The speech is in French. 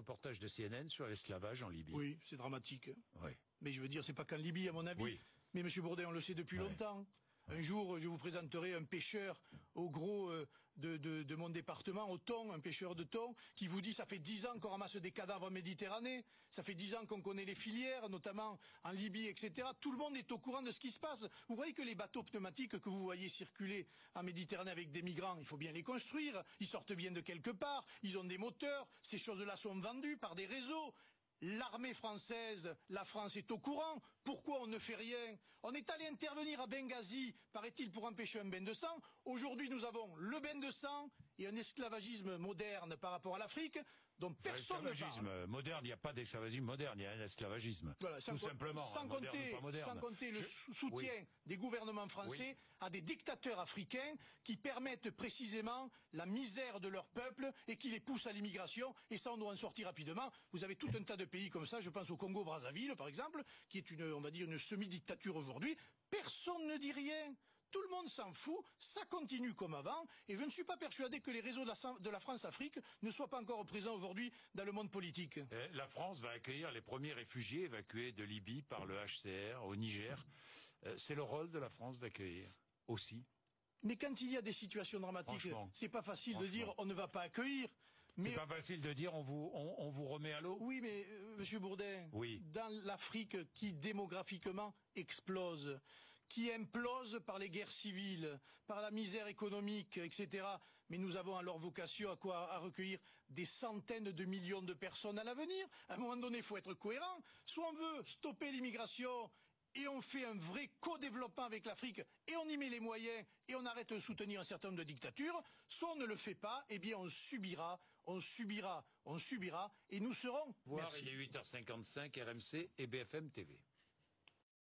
reportage de CNN sur l'esclavage en Libye. Oui, c'est dramatique. Oui. Mais je veux dire, c'est pas qu'en Libye, à mon avis. Oui. Mais Monsieur Bourdet, on le sait depuis longtemps. Un jour, je vous présenterai un pêcheur au gros de mon département, au thon, un pêcheur de thon, qui vous dit ça fait 10 ans qu'on ramasse des cadavres en Méditerranée, ça fait 10 ans qu'on connaît les filières, notamment en Libye, etc. Tout le monde est au courant de ce qui se passe. Vous voyez que les bateaux pneumatiques que vous voyez circuler en Méditerranée avec des migrants, il faut bien les construire, ils sortent bien de quelque part, ils ont des moteurs, ces choses-là sont vendues par des réseaux. L'armée française, la France est au courant. Pourquoi on ne fait rien? On est allé intervenir à Benghazi, paraît-il, pour empêcher un bain de sang. Aujourd'hui, nous avons le bain de sang et un esclavagisme moderne par rapport à l'Afrique dont personne ne parle. L'esclavagisme moderne, il n'y a pas d'esclavagisme moderne, il y a un esclavagisme. Voilà, tout simplement. Sans compter le soutien des gouvernements français à des dictateurs africains qui permettent précisément la misère de leur peuple et qui les poussent à l'immigration. Et ça, on doit en sortir rapidement. Vous avez tout un tas de pays comme ça. Je pense au Congo-Brazzaville, par exemple, qui est on va dire, une semi-dictature aujourd'hui. Personne ne dit rien. Tout le monde s'en fout, ça continue comme avant, et je ne suis pas persuadé que les réseaux de la France-Afrique ne soient pas encore présents aujourd'hui dans le monde politique. La France va accueillir les premiers réfugiés évacués de Libye par le HCR au Niger. C'est le rôle de la France d'accueillir aussi. Mais quand il y a des situations dramatiques, c'est pas facile de dire on ne va pas accueillir. C'est pas facile de dire on vous remet à l'eau. Oui, mais Monsieur Bourdin, dans l'Afrique qui démographiquement explose, qui implose par les guerres civiles, par la misère économique, etc. Mais nous avons alors vocation à recueillir des centaines de millions de personnes à l'avenir. À un moment donné, il faut être cohérent. Soit on veut stopper l'immigration et on fait un vrai co-développement avec l'Afrique, et on y met les moyens, et on arrête de soutenir un certain nombre de dictatures, soit on ne le fait pas, eh bien on subira, et nous serons... Il est 8h55, RMC et BFM TV.